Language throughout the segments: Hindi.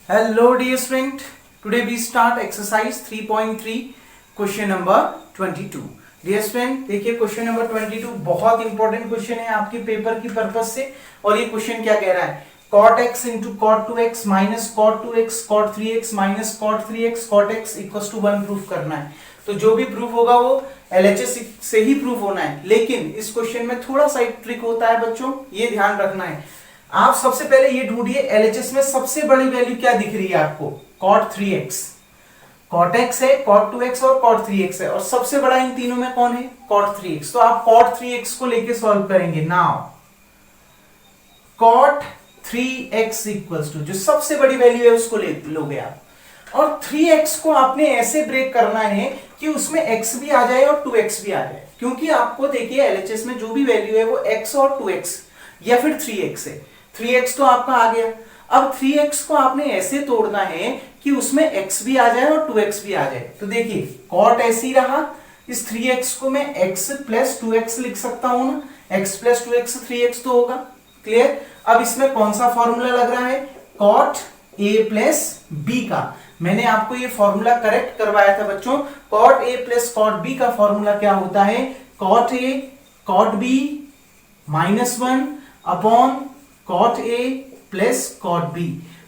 Hello dear student, today we start exercise 3.3 question number 22. Dear student, देखिए क्वेश्चन नंबर 22 बहुत इंपॉर्टेंट क्वेश्चन है आपके पेपर की पर्पस से। और ये क्वेश्चन क्या कह रहा है, cot x into cot 2x minus cot 2x cot 3x minus cot 3x cot x equal to 1 proof करना है। तो जो भी प्रूफ होगा वो LHS से ही प्रूफ होना है, लेकिन इस क्वेश्चन में थोड़ा सा एक ट्रिक होता है बच्चों, ये ध्यान रखना है। आप सबसे पहले ये ढूंढिए LHS में सबसे बड़ी वैल्यू क्या दिख रही है आपको, cot 3x, cot x है, cot 2x और cot 3x है, और सबसे बड़ा इन तीनों में कौन है, cot 3x। तो आप cot 3x को लेके सॉल्व करेंगे। Now cot 3x equals to जो सबसे बड़ी वैल्यू है उसको ले लोगे आप, और 3x को आपने ऐसे ब्रेक करना है कि उसमें x भी आ जाए और 2x भी आ जाए, क्योंकि आपको देखिए LHS में जो भी वैल्यू है वो x और 2x या फिर 3x है। 3x तो आपका आ गया, अब 3x को आपने ऐसे तोड़ना है कि उसमें x भी आ जाए और 2x भी आ जाए। तो देखिए cot ऐसे ही रहा, इस 3x को मैं x प्लस 2x लिख सकता हूं ना, x प्लस 2x 3x तो होगा, क्लियर। अब इसमें कौन सा फॉर्मूला लग रहा है, cot a प्लस b का। मैंने आपको ये फॉर्मूला करेक्ट करवाया था बच्चों, cot a plus cot b का फॉर्मूला क्या होता है, cot a cot b minus 1 upon cot a plus cot b।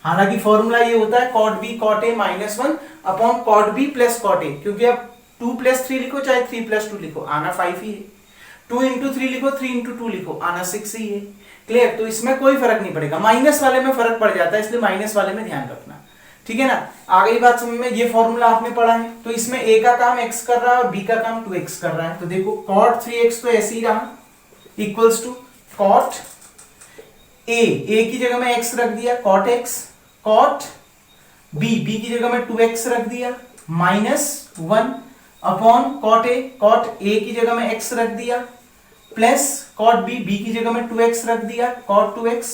हालांकि फॉर्मूला ये होता है cot b cot a minus 1 upon cot b plus cot a, क्योंकि अब 2 प्लस 3 लिखो चाहे 3 प्लस 2 लिखो आना 5 ही है, 2 इंटू 3 लिखो 3 इंटू 2 लिखो आना 6 ही है, क्लियर। तो इसमें कोई फर्क नहीं पड़ेगा, माइनस वाले में फर्क पड़ जाता है, इसलिए माइनस वाले में ध्यान रखना, ठीक है ना। आ गई बात समझ में, ये फॉर्मूला आपने पढ़ा है। तो इसमें a का काम x कर रहा है और b का काम 2x कर रहा है। तो देखो cot 3x तो ऐसे ही रहा, इक्वल्स टू cot a की जगह में x रख दिया cot x, cot b की जगह में 2x रख दिया माइनस 1 अपॉन cot a की जगह में x रख दिया प्लस cot b की जगह में 2x रख दिया cot 2x,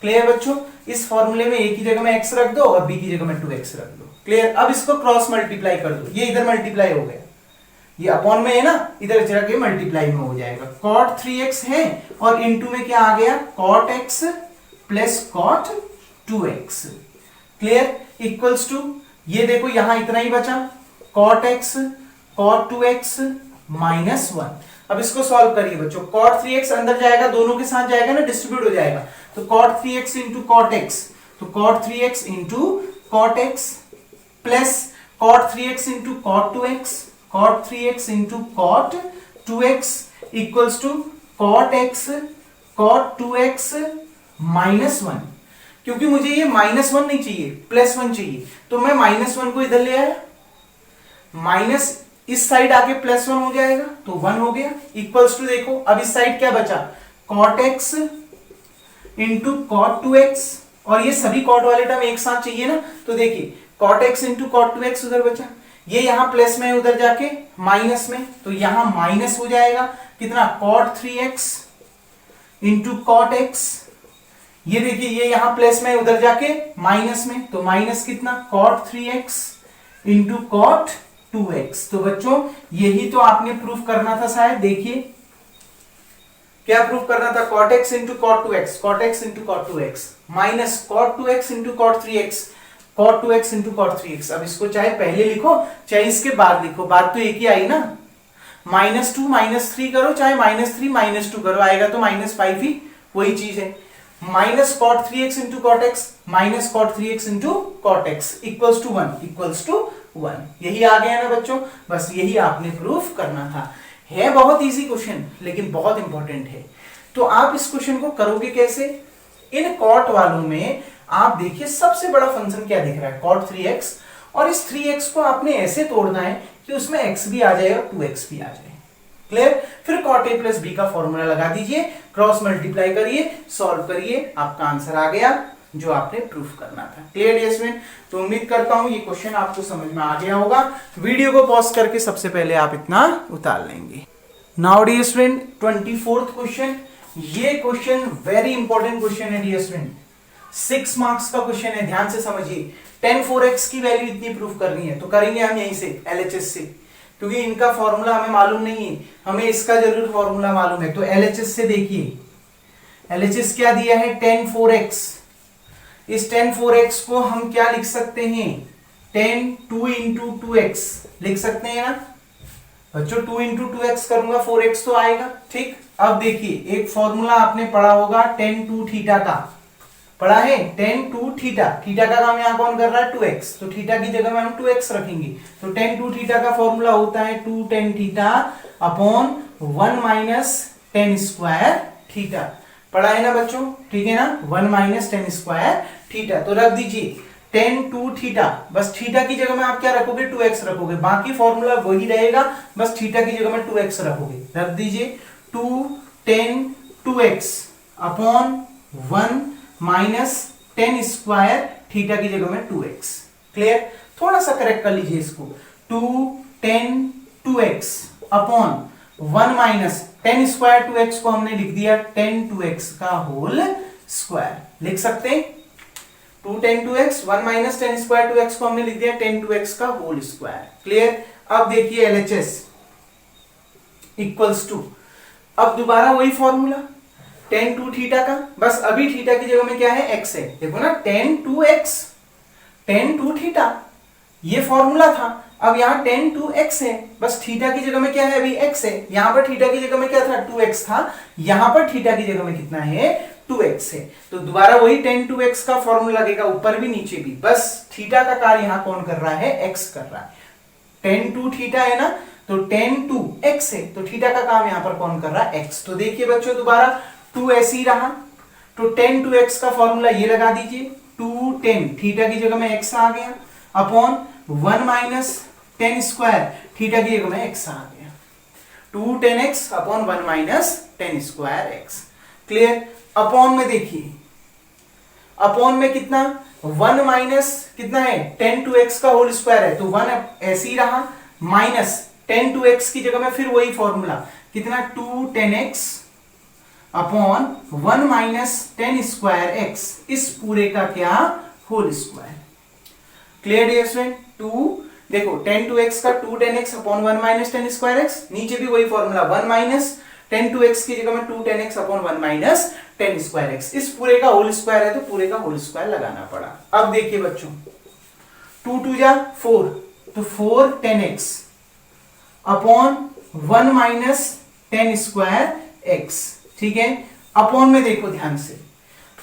क्लियर बच्चों। इस फॉर्मूले में a की जगह में x रख दो और b की जगह में 2x रख दो, क्लियर। अब इसको क्रॉस मल्टीप्लाई कर दो, ये इधर मल्टीप्लाई हो गया, ये अपॉन में है ना, इधर चला के मल्टीप्लाई में हो जाएगा। cot 3x है और इनटू में क्या आ गया, cot x plus cot 2x, clear, equals to ये देखो यहां इतना ही बचा, cot x cot 2x minus 1। अब इसको सॉल्व करिए बच्चों, cot 3x अंदर जाएगा, दोनों के साथ जाएगा ना, डिस्ट्रीब्यूट हो जाएगा। तो cot 3x into cot x, तो cot 3x into cot x plus cot 3x into cot 2x, cot 3x into cot 2x equals to cot x cot 2x minus 1। क्योंकि मुझे ये माइनस 1 नहीं चाहिए, प्लस 1 चाहिए, तो मैं माइनस 1 को इधर ले आया, माइनस इस साइड आके प्लस 1 हो जाएगा, तो 1 हो गया, इक्वल्स टू देखो अब इस साइड क्या बचा, cot x into cot 2x, और ये सभी cot वाले टर्म एक साथ चाहिए ना, तो देखिए cot x into cot 2x उधर बचा, ये यहां प्लस में उधर जाके माइनस में, तो यहां माइनस हो जाएगा कितना, cot 3x into cot x, ये देखिए ये यहां प्लस में उधर जाके माइनस में, तो माइनस कितना, cot 3x into cot 2x। तो बच्चों यही तो आपने प्रूफ करना था शायद, देखिए क्या प्रूफ करना था, cot x into cot 2x, cot x into cot 2x minus cot 2x into cot 3x, cot 2x into cot 3x। अब इसको चाहे पहले लिखो चाहे इसके बाद लिखो, बात तो एक ही आई ना, माइनस 2 माइनस 3 करो चाहे माइनस 3 माइनस 2 करो, आएगा तो माइनस 5 ही, वही चीज है। Minus cot 3x into cot x minus cot 3x into cot x equals to 1, equals to 1, यही आ गया ना बच्चों, बस यही आपने प्रूफ करना था। है बहुत इजी क्वेश्चन लेकिन बहुत इंपॉर्टेंट है। तो आप इस क्वेश्चन को करोगे कैसे, इन cot वालों में आप देखिए सबसे बड़ा फंक्शन क्या दिख रहा है, cot 3x, और इस 3x को आपने ऐसे तोड़ना है कि उसमें x भी आ जाए और 2x भी आ जाए, क्लियर। फिर cot a प्लस b का फॉर्मूला लगा दीजिए, क्रॉस मल्टीप्लाई करिए, सॉल्व करिए, आपका आंसर आ गया जो आपने प्रूफ करना था, क्लियर डियर स्टूडेंट। तो उम्मीद करता हूं ये क्वेश्चन आपको समझ में आ गया होगा। वीडियो को पॉज करके सबसे पहले आप इतना उतार लेंगे। Now dear student 24th question, ये क्वेश्चन वेरी इंपॉर्टेंट क्वेश्चन है डियर स्टूडेंट, 6 मार्क्स का क्वेश्चन है, ध्यान से समझिए। tan 4x की वैल्यू इतनी प्रूफ करनी है, तो करेंगे हम यहीं से LHS से, क्योंकि इनका फॉर्मूला हमें मालूम नहीं है, हमें इसका जरूर फॉर्मूला मालूम है। तो LHS से देखिए, LHS क्या दिया है, tan 4x इस tan 4x को हम क्या लिख सकते हैं, tan 2 इंटू 2x लिख सकते हैं ना बच्चों। 2 इंटू 2x करूंगा 4x तो आएगा। ठीक, अब देखिए एक फॉर्मूला आपने पढ़ा होगा tan 2 थीटा का, पढ़ा है tan 2 थीटा। थीटा का काम यहाँ कौन कर रहा है, 2x, तो थीटा की जगह में हम 2x रखेंगे। तो tan 2 थीटा का फॉर्मूला होता है 2 tan theta upon 1 minus tan square theta. पढ़ा है ना बच्चों, ठीक है ना, 1 माइनस tan स्क्वायर थीटा। तो रख दीजिए tan 2 थीटा, बस थीटा की जगह में आप क्या रखोगे, 2x रखोगे, बाकी फॉर्मूला वही रहेगा, बस थीटा की जगह में 2x रखोगे। रख दीजिए 2 tan 2x upon 1 minus tan square theta की जगह में 2x। क्लियर, थोड़ा सा करेक्ट कर लीजिए इसको। 2 tan 2x upon 1 minus tan square 2x को हमने लिख दिया tan 2x का होल स्क्वायर, लिख सकते हैं 2 tan 2x, 1 minus tan square 2x को हमने लिख दिया tan 2x का होल स्क्वायर। क्लियर, अब देखिए LHS इक्वल्स टू, अब दोबारा वही फॉर्मूला tan 2 थीटा का, बस अभी थीटा की जगह में क्या है, x है। देखो ना tan 2x tan 2 थीटा, ये फॉर्मूला था। अब यहाँ tan 2x है, बस थीटा की जगह में क्या है, अभी x है। यहाँ पर थीटा की जगह में क्या था, 2x था, यहाँ पर थीटा की जगह में कितना है, 2x है। तो दोबारा वही tan 2x का फॉर्मूला लगेगा, ऊपर भी नीचे भी, बस थीटा का कार्य यहाँ कौन कर रहा है, x कर रहा है। tan 2 थीटा है ना, तो tan 2x है, तो थीटा का काम यहाँ पर कौन कर रहा है, x। तो देखिए बच्चों दोबारा 2 ऐसे ही रहा, तो tan 2x का फॉर्मूला ये लगा दीजिए, 2 tan थीटा की जगह में x आ गया upon 1 minus tan square theta की जगह में x आ गया, 2 tan x upon 1 minus tan square x। Clear, upon में देखिए, अपॉन में कितना, 1 माइनस कितना है, tan 2x का होल स्क्वायर है, तो 1 ऐसे ही रहा, माइनस tan 2x की जगह में फिर वही फॉर्मूला, कितना 2 tan x upon 1 minus tan square x, इस पूरे का क्या, whole square. Clear dear student, 2 देखो tan 2x का 2 tan x upon 1 minus tan square x, नीचे भी वही फॉर्मूला 1 माइनस tan 2x की जगह में 2 tan x upon 1 minus tan square x, इस पूरे का होल स्क्वायर है, तो पूरे का होल स्क्वायर लगाना पड़ा। अब देखिए बच्चों 2 2 जा 4, तो 4 tan x upon 1 minus tan square x। ठीक है, अपॉन में देखो ध्यान से,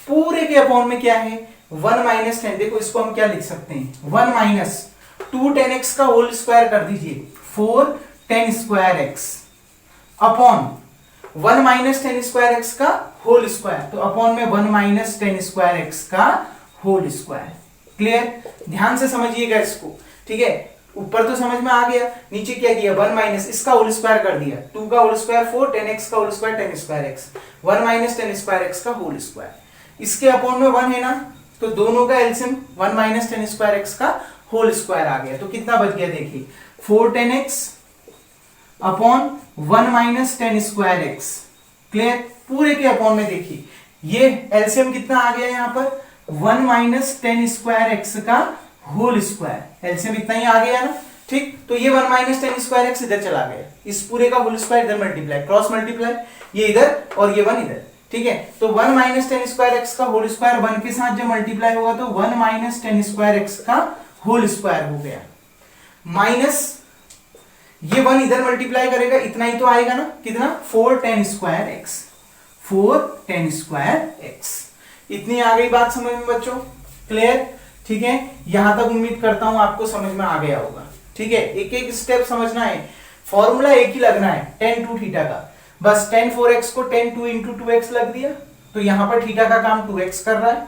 पूरे के अपॉन में क्या है, 1 माइनस tan, देखो इसको हम क्या लिख सकते हैं, 1 माइनस 2 tan x का होल स्क्वायर कर दीजिए, 4 tan square x upon 1 minus tan square x का होल स्क्वायर, तो अपॉन में 1 माइनस tan स्क्वायर x का होल स्क्वायर। क्लियर, ध्यान से समझिएगा इसको, ठीक है, ऊपर तो समझ में आ गया, नीचे क्या किया, 1 माइनस इसका होल स्क्वायर कर दिया, 2 का होल स्क्वायर 4 tan x का whole square tan square x, 1 minus tan square x का होल स्क्वायर, इसके अपॉन में 1 है ना, तो दोनों का LCM 1 minus tan square x का होल स्क्वायर आ गया, तो कितना बच गया देखिए, 4 tan x upon 1 minus tan square x। Clear, पूरे के अपॉन में देखिए ये एलसीएम कितना आ गया, यहाँ पर 1 माइनस tan स्क्वायर x का होल स्क्वायर, एलसीएम इतना ही आ गया ना। ठीक, तो ये 1 माइनस tan स्क्वायर x इधर चला गया, इस पूरे का होल स्क्वायर इधर मल्टीप्लाई, क्रॉस मल्टीप्लाई, ये इधर और ये 1 इधर। ठीक है, तो 1 माइनस tan स्क्वायर x का होल स्क्वायर 1 के साथ जब मल्टीप्लाई होगा तो 1 माइनस tan स्क्वायर x का होल स्क्वायर हो गया, माइनस ये 1 इधर मल्टीप्लाई करेगा, इतना ही तो आएगा ना, कितना, 4 tan square x, 4 tan square x। इतनी आ गई बात समझ में बच्चों, क्लियर। ठीक है, यहां तक उम्मीद करता हूं आपको समझ में आ गया होगा। ठीक है, एक एक स्टेप समझना है, फॉर्मूला एक ही लगना है tan 2 थीटा का, बस tan 4x को tan 2 इंटू 2x लग दिया, तो यहां पर थीटा का काम 2x कर रहा है,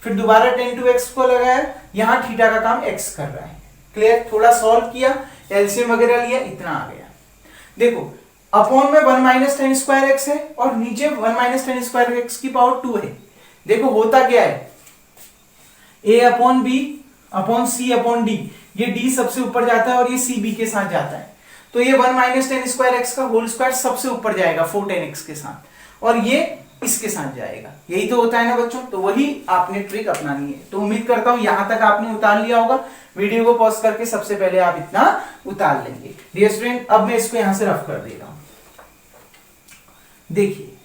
फिर दोबारा tan 2x को लगाया, यहां थीटा का काम x कर रहा है। क्लियर, थोड़ा सॉल्व किया, एलसीएम वगैरह लिया, इतना आ गया। देखो अपॉन में 1 माइनस tan स्क्वायर x है और नीचे 1 माइनस tan स्क्वायर x की पावर 2 है। देखो होता क्या है, a upon b upon c upon d, ये d सबसे ऊपर जाता है और ये c b के साथ जाता है, तो ये 1 माइनस tan स्क्वायर x का होल स्क्वायर सबसे ऊपर जाएगा 4 tan x के साथ, और ये इसके साथ जाएगा, यही तो होता है ना बच्चों। तो वही आपने ट्रिक अपनानी है। तो उम्मीद करता हूं यहां तक आपने उतार लिया होगा, वीडियो को पॉज करके सबसे पहले आप इतना उतार लेंगे। डियर स्टूडेंट, अब मैं इसको यहां से रफ कर दे रहा हूं, देखिए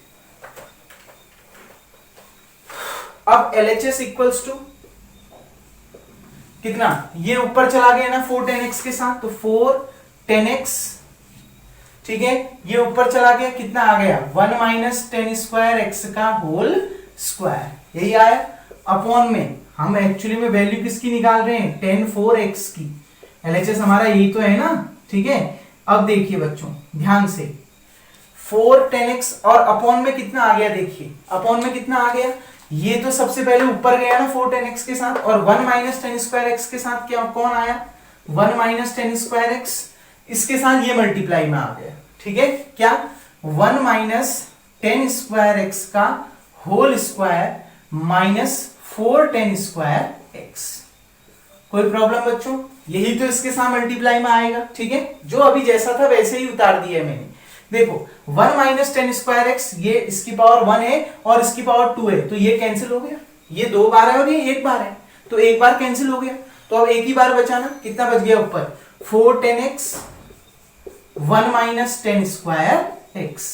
अब LHS इक्वल्स टू कितना, ये ऊपर चला गया ना 4 10x के साथ, तो 4 10x, ठीक है, ये ऊपर चला गया, कितना आ गया 1 माइनस 10 स्क्वायर एक्स का होल स्क्वायर, यही आया। अपॉन में हम एक्चुअली में वैल्यू किसकी निकाल रहे हैं, 10 4x की, LHS हमारा यही तो है ना, ठीक है। अब देखिए बच्चों ध्यान से, 4 10x और अपॉन में कितना आ गया, देखिए अपॉन में कितना आ गया, ये तो सबसे पहले ऊपर गया ना 4 10x के साथ, और 1 माइनस 10 स्क्वायर एक्स के साथ क्या कौन आया, 1 माइनस 10 स्क्वायर एक्स, इसके साथ ये मल्टीप्लाई में आ गया, ठीक है, क्या 1 माइनस 10 स्क्वायर एक्स का whole square minus 4 10 square x. कोई प्रॉब्लम बच्चों, यही तो इसके साथ मल्टीप्लाई में आएगा, ठीक है, जो अभी जैसा था वैसे ही उतार दिया है मैंने। देखो 1 माइनस 10 स्क्वायर एक्स, ये इसकी पावर 1 है और इसकी पावर 2 है, तो ये कैंसिल हो गया, ये 2 बार है और ये 1 बार है, तो 1 बार कैंसिल हो गया, तो अब एक ही बार बचाना, कितना बच गया ऊपर 4 10x 1 माइनस 10 स्क्वायर एक्स,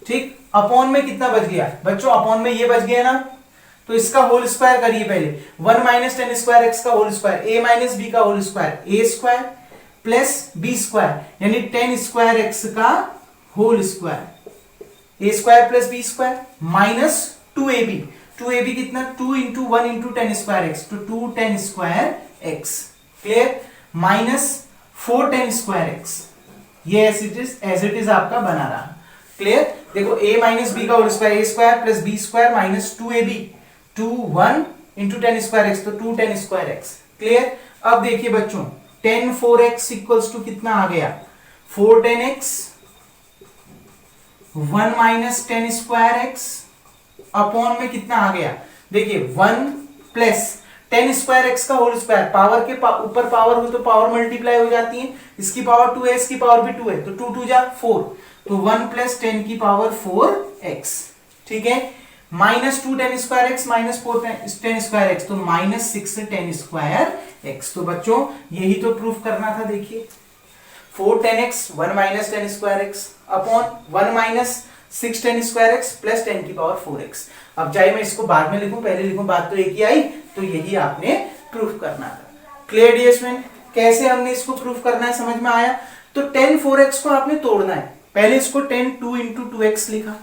ठीक। अपॉन में कितना बच गया बच्चों, अपॉन में ये बच गया ना, तो इसका होल स्क्वायर करिए पहले, 1 माइनस 10 स्क्वायर एक्स का whole square, a minus B का whole square, a square plus B square, यानी 10 स्क्वायर एक्स का whole square, a square plus B square minus 2ab, 2ab कितना 2 इंटू 1 इंटू 10 स्क्वायर एक्स, तो 2 10 square x, clear, minus 4 10 square x, ये एज इट इज आपका बना रहा, क्लियर। देखो a माइनस बी का whole square, a square plus B square minus 2ab, 2 1 into 10 square x, तो 2 10 स्क्वायर एक्स, क्लियर। अब देखिए बच्चों 10 4x इक्वल्स टू कितना आ गया 4 10x 1 minus 10 square x, upon में कितना आ गया, देखिए 1 प्लस 10 स्क्वायर एक्स का होल स्क्वायर, पावर के ऊपर पावर हो तो पावर मल्टीप्लाई हो जाती है, इसकी पावर 2 है, इसकी पावर भी 2 है, तो 2 2 जा 4, तो 1 प्लस 10 की पावर 4x, ठीक है, minus 2 10 square x minus 4 10 square x, तो माइनस 6 10 स्क्वायर एक्स। तो बच्चों यही तो प्रूफ करना था, देखिए 4 10x 1 minus 10 square x upon 1 minus 6 10 square x plus 10 की पावर 4x। अब चाहे मैं इसको बाद में लिखूं पहले लिखूं, बात तो एक ही आई, तो यही आपने प्रूफ करना था। क्लियर डियर स्टूडेंट, कैसे हमने इसको प्रूफ करना है समझ में आया। तो 10 4x को आपने तोड़ना है, पहले इसको 10 2 इंटू 2x लिखा,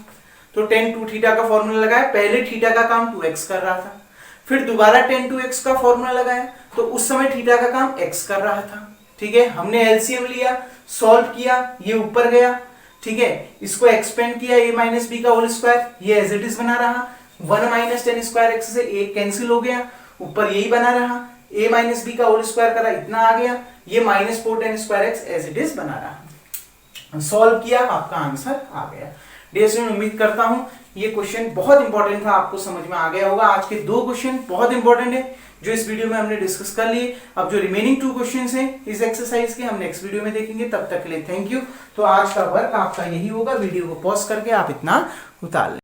तो 10 2 थीटा का फॉर्मूला लगाया, पहले थीटा का काम 2x कर रहा था, फिर दोबारा 10 2x का फॉर्मूला लगाया, तो उस समय थीटा का काम x कर रहा था, ठीक है। हमने एलसीएम लिया, सॉल्व किया, ये ऊपर गया, ठीक है, इसको एक्सपेंड किया, a माइनस बी का होल स्क्वायर, ये एज इट इज बना रहा, 1 माइनस 10 स्क्वायर एक्स से एक कैंसिल हो गया, ऊपर यही बना रहा, a माइनस बी का होल स्क्वायर करा, इतना आ गया, ये minus 4 10 square x as it is बना रहा, सॉल्व किया, आपका आंसर आ गया। डियर स्टूडेंट, उम्मीद करता हूं ये क्वेश्चन बहुत इंपॉर्टेंट था, आपको समझ में आ गया होगा। आज के 2 क्वेश्चन बहुत इंपॉर्टेंट है जो इस वीडियो में हमने डिस्कस कर लिए। अब जो रिमेनिंग 2 क्वेश्चंस हैं इस एक्सरसाइज के हम नेक्स्ट वीडियो में देखेंगे, तब तक के लिए थैंक यू। तो आज का वर्क आपका यही होगा, वीडियो को पॉज करके आप इतना उतार लें।